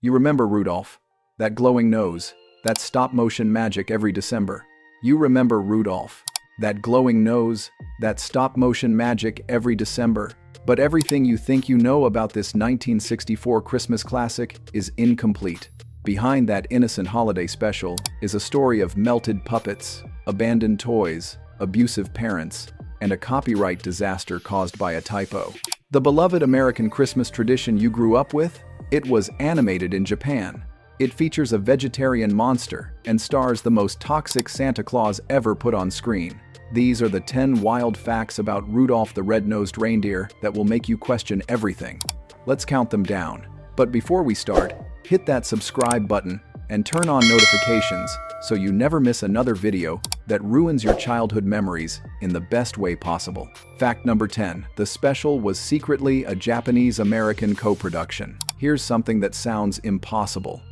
You remember Rudolph, that glowing nose, that stop-motion magic every December. You remember Rudolph, that glowing nose, that stop-motion magic every December. But everything you think you know about this 1964 Christmas classic is incomplete. Behind that innocent holiday special is a story of melted puppets, abandoned toys, abusive parents, and a copyright disaster caused by a typo. The beloved American Christmas tradition you grew up with? It was animated in Japan. It features a vegetarian monster and stars the most toxic Santa Claus ever put on screen. These are the 10 wild facts about Rudolph the Red-Nosed Reindeer that will make you question everything. Let's count them down. But before we start, hit that subscribe button and turn on notifications so you never miss another video that ruins your childhood memories in the best way possible. Fact number 10. The special was secretly a Japanese-American co-production. Here's something that sounds impossible.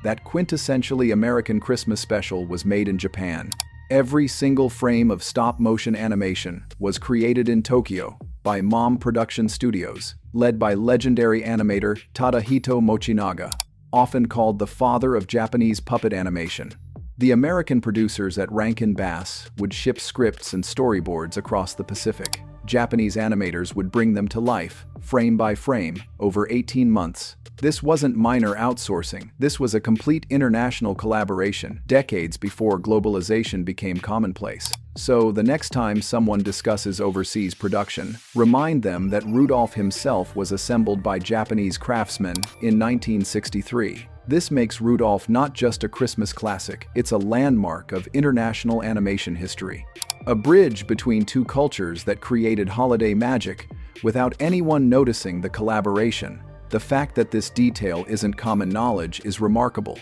That quintessentially American Christmas special was made in Japan. Every single frame of stop-motion animation was created in Tokyo by Mom Production Studios, led by legendary animator Tadahito Mochinaga, often called the father of Japanese puppet animation. The American producers at Rankin would ship scripts and storyboards across the Pacific. Japanese animators would bring them to life, frame by frame, over 18 months. This wasn't minor outsourcing. This was a complete international collaboration, decades before globalization became commonplace. So, the next time someone discusses overseas production, remind them that Rudolph himself was assembled by Japanese craftsmen in 1963. This makes Rudolph not just a Christmas classic, it's a landmark of international animation history. A bridge between two cultures that created holiday magic without anyone noticing the collaboration. The fact that this detail isn't common knowledge is remarkable.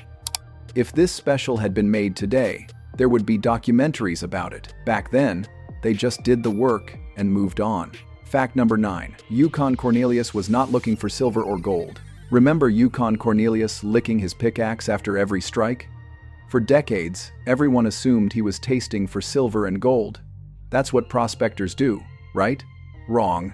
If this special had been made today, there would be documentaries about it. Back then, they just did the work and moved on. Fact number 9. Yukon Cornelius was not looking for silver or gold. Remember Yukon Cornelius licking his pickaxe after every strike? For decades, everyone assumed he was tasting for silver and gold. That's what prospectors do, right? Wrong.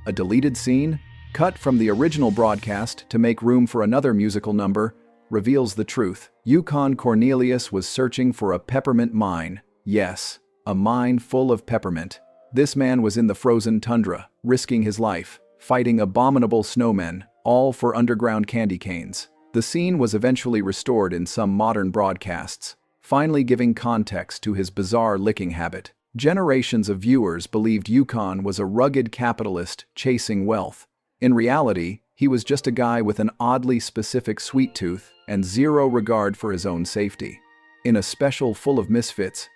A deleted scene, cut from the original broadcast to make room for another musical number, reveals the truth. Yukon Cornelius was searching for a peppermint mine. Yes, a mine full of peppermint. This man was in the frozen tundra, risking his life, fighting abominable snowmen, all for underground candy canes. The scene was eventually restored in some modern broadcasts, finally giving context to his bizarre licking habit. Generations of viewers believed Yukon was a rugged capitalist chasing wealth. In reality, he was just a guy with an oddly specific sweet tooth and zero regard for his own safety. In a special full of misfits,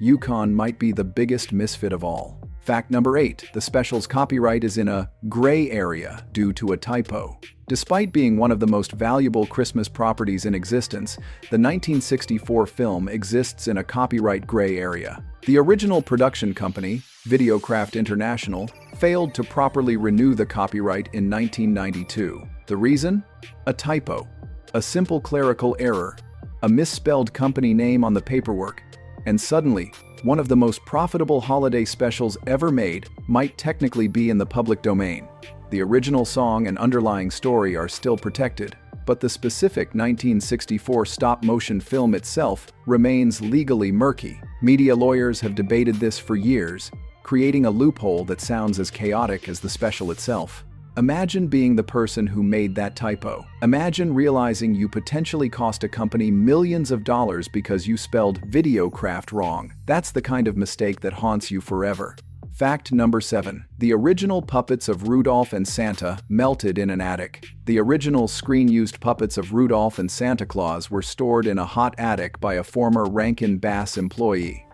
Yukon might be the biggest misfit of all. Fact number 8. The special's copyright is in a gray area due to a typo. Despite being one of the most valuable Christmas properties in existence, the 1964 film exists in a copyright gray area. The original production company, Videocraft International, failed to properly renew the copyright in 1992. The reason? A typo. A simple clerical error. A misspelled company name on the paperwork. And suddenly, one of the most profitable holiday specials ever made might technically be in the public domain. The original song and underlying story are still protected, but the specific 1964 stop-motion film itself remains legally murky. Media lawyers have debated this for years, creating a loophole that sounds as chaotic as the special itself. Imagine being the person who made that typo. Imagine realizing you potentially cost a company millions of dollars because you spelled Videocraft wrong. That's the kind of mistake that haunts you forever. Fact number 7. The original puppets of Rudolph and Santa melted in an attic. The original screen-used puppets of Rudolph and Santa Claus were stored in a hot attic by a former Rankin employee.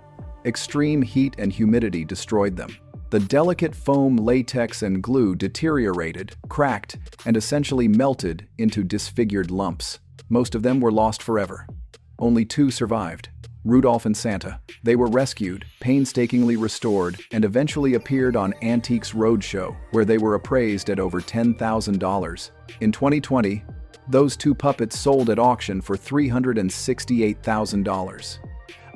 Extreme heat and humidity destroyed them. The delicate foam, latex, and glue deteriorated, cracked, and essentially melted into disfigured lumps. Most of them were lost forever. Only 2 survived. Rudolph and Santa. They were rescued, painstakingly restored, and eventually appeared on Antiques Roadshow, where they were appraised at over $10,000. In 2020, those 2 puppets sold at auction for $368,000.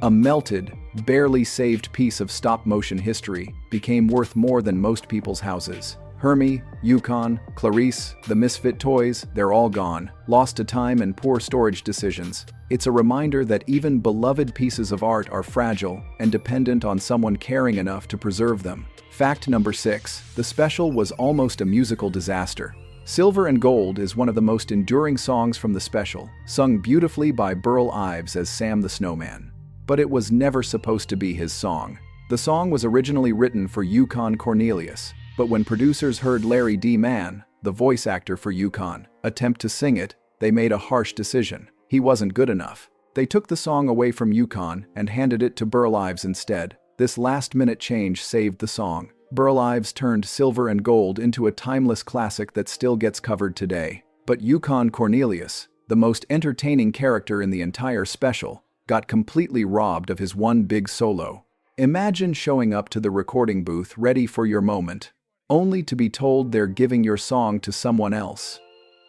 A melted, barely saved piece of stop-motion history became worth more than most people's houses. Hermie, Yukon, Clarice, the misfit toys, they're all gone, lost to time and poor storage decisions. It's a reminder that even beloved pieces of art are fragile and dependent on someone caring enough to preserve them. Fact number 6. The special was almost a musical disaster. Silver and Gold is one of the most enduring songs from the special, sung beautifully by Burl Ives as Sam the Snowman. But it was never supposed to be his song. The song was originally written for Yukon Cornelius, but when producers heard Larry D. Mann, the voice actor for Yukon, attempt to sing it, they made a harsh decision. He wasn't good enough. They took the song away from Yukon and handed it to Burl Ives instead. This last-minute change saved the song. Burl Ives turned Silver and Gold into a timeless classic that still gets covered today. But Yukon Cornelius, the most entertaining character in the entire special, got completely robbed of his one big solo. Imagine showing up to the recording booth ready for your moment, only to be told they're giving your song to someone else.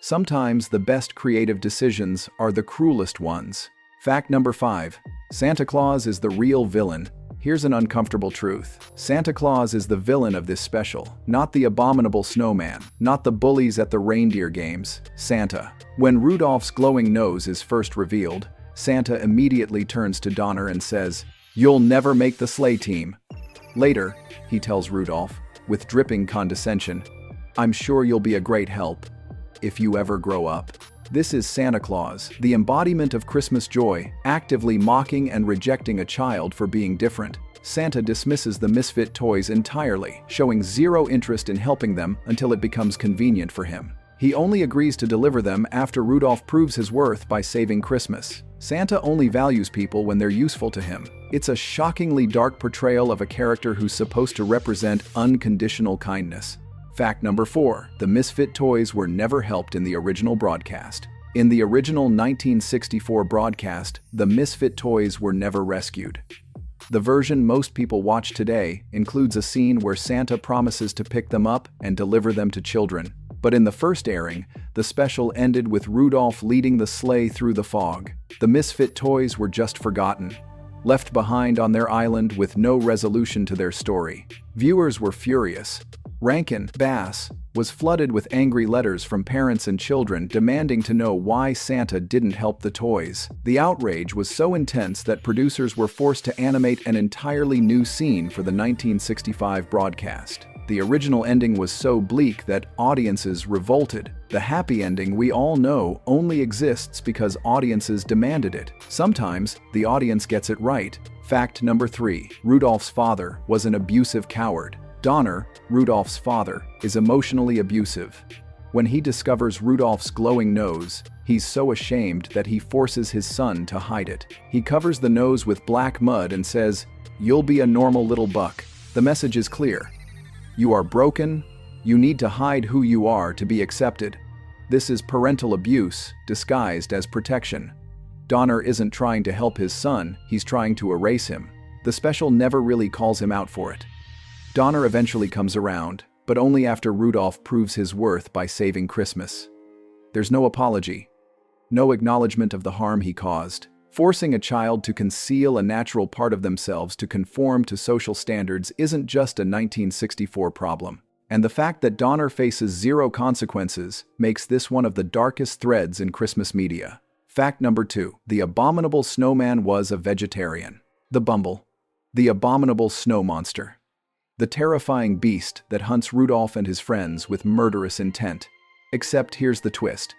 Sometimes the best creative decisions are the cruelest ones. Fact number 5. Santa Claus is the real villain. Here's an uncomfortable truth. Santa Claus is the villain of this special, not the abominable snowman, not the bullies at the reindeer games. Santa. When Rudolph's glowing nose is first revealed, Santa immediately turns to Donner and says, "You'll never make the sleigh team." Later, he tells Rudolph, with dripping condescension, "I'm sure you'll be a great help if you ever grow up." This is Santa Claus, the embodiment of Christmas joy, actively mocking and rejecting a child for being different. Santa dismisses the misfit toys entirely, showing zero interest in helping them until it becomes convenient for him. He only agrees to deliver them after Rudolph proves his worth by saving Christmas. Santa only values people when they're useful to him. It's a shockingly dark portrayal of a character who's supposed to represent unconditional kindness. Fact number 4. The misfit toys were never helped in the original broadcast. In the original 1964 broadcast, the misfit toys were never rescued. The version most people watch today includes a scene where Santa promises to pick them up and deliver them to children. But in the first airing, the special ended with Rudolph leading the sleigh through the fog. The misfit toys were just forgotten, left behind on their island with no resolution to their story. Viewers were furious. Rankin, Bass, was flooded with angry letters from parents and children demanding to know why Santa didn't help the toys. The outrage was so intense that producers were forced to animate an entirely new scene for the 1965 broadcast. The original ending was so bleak that audiences revolted. The happy ending we all know only exists because audiences demanded it. Sometimes, the audience gets it right. Fact number 3. Rudolph's father was an abusive coward. Donner, Rudolph's father, is emotionally abusive. When he discovers Rudolph's glowing nose, he's so ashamed that he forces his son to hide it. He covers the nose with black mud and says, "You'll be a normal little buck." The message is clear. You are broken. You need to hide who you are to be accepted. This is parental abuse disguised as protection. Donner isn't trying to help his son, he's trying to erase him. The special never really calls him out for it. Donner eventually comes around, but only after Rudolph proves his worth by saving Christmas. There's no apology, no acknowledgement of the harm he caused. Forcing a child to conceal a natural part of themselves to conform to social standards isn't just a 1964 problem. And the fact that Donner faces zero consequences makes this one of the darkest threads in Christmas media. Fact number 2. The abominable snowman was a vegetarian. The Bumble. The abominable snow monster. The terrifying beast that hunts Rudolph and his friends with murderous intent. Except here's the twist.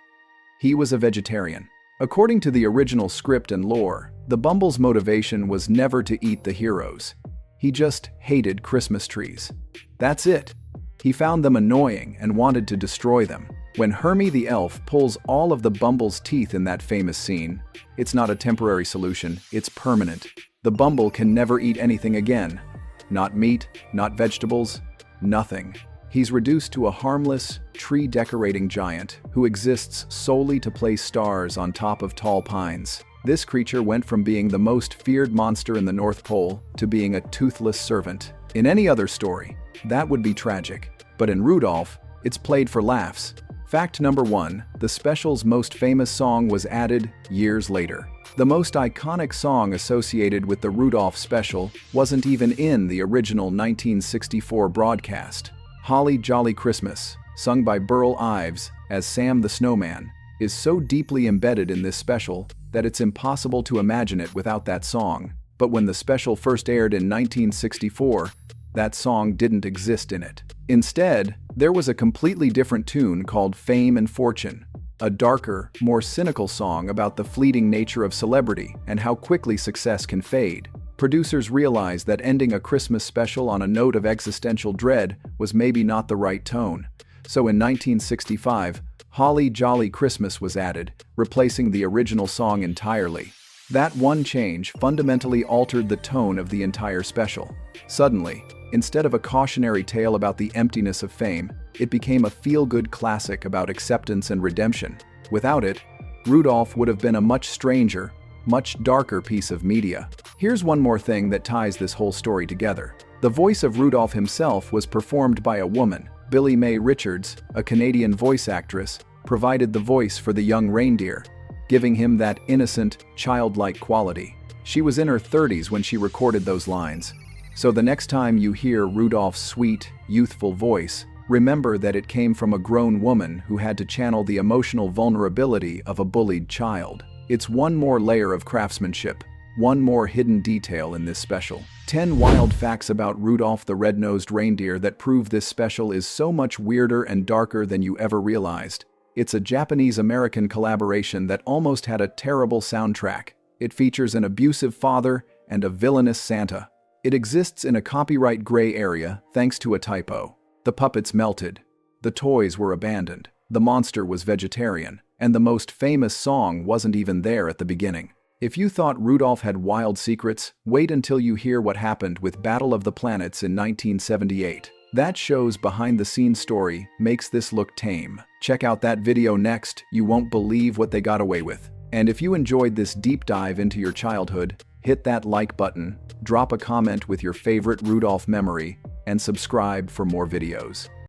He was a vegetarian. According to the original script and lore, the Bumble's motivation was never to eat the heroes. He just hated Christmas trees. That's it. He found them annoying and wanted to destroy them. When Hermie the elf pulls all of the Bumble's teeth in that famous scene, it's not a temporary solution, it's permanent. The Bumble can never eat anything again. Not meat, not vegetables, nothing. He's reduced to a harmless, tree-decorating giant who exists solely to place stars on top of tall pines. This creature went from being the most feared monster in the North Pole to being a toothless servant. In any other story, that would be tragic. But in Rudolph, it's played for laughs. Fact number 1. The special's most famous song was added years later. The most iconic song associated with the Rudolph special wasn't even in the original 1964 broadcast. Holly Jolly Christmas, sung by Burl Ives as Sam the Snowman, is so deeply embedded in this special that it's impossible to imagine it without that song. But when the special first aired in 1964, that song didn't exist in it. Instead, there was a completely different tune called Fame and Fortune, a darker, more cynical song about the fleeting nature of celebrity and how quickly success can fade. Producers realized that ending a Christmas special on a note of existential dread was maybe not the right tone. So in 1965, Holly Jolly Christmas was added, replacing the original song entirely. That one change fundamentally altered the tone of the entire special. Suddenly, instead of a cautionary tale about the emptiness of fame, it became a feel-good classic about acceptance and redemption. Without it, Rudolph would have been a much stranger, much darker piece of media. Here's one more thing that ties this whole story together. The voice of Rudolph himself was performed by a woman. Billie Mae Richards, a Canadian voice actress, provided the voice for the young reindeer, giving him that innocent, childlike quality. She was in her 30s when she recorded those lines. So the next time you hear Rudolph's sweet, youthful voice, remember that it came from a grown woman who had to channel the emotional vulnerability of a bullied child. It's one more layer of craftsmanship, one more hidden detail in this special. 10 wild facts about Rudolph the Red-Nosed Reindeer that prove this special is so much weirder and darker than you ever realized. It's a Japanese-American collaboration that almost had a terrible soundtrack. It features an abusive father and a villainous Santa. It exists in a copyright gray area thanks to a typo. The puppets melted. The toys were abandoned. The monster was vegetarian. And the most famous song wasn't even there at the beginning. If you thought Rudolph had wild secrets, wait until you hear what happened with Battle of the Planets in 1978. That show's behind-the-scenes story makes this look tame. Check out that video next. You won't believe what they got away with. And if you enjoyed this deep dive into your childhood, hit that like button, drop a comment with your favorite Rudolph memory, and subscribe for more videos.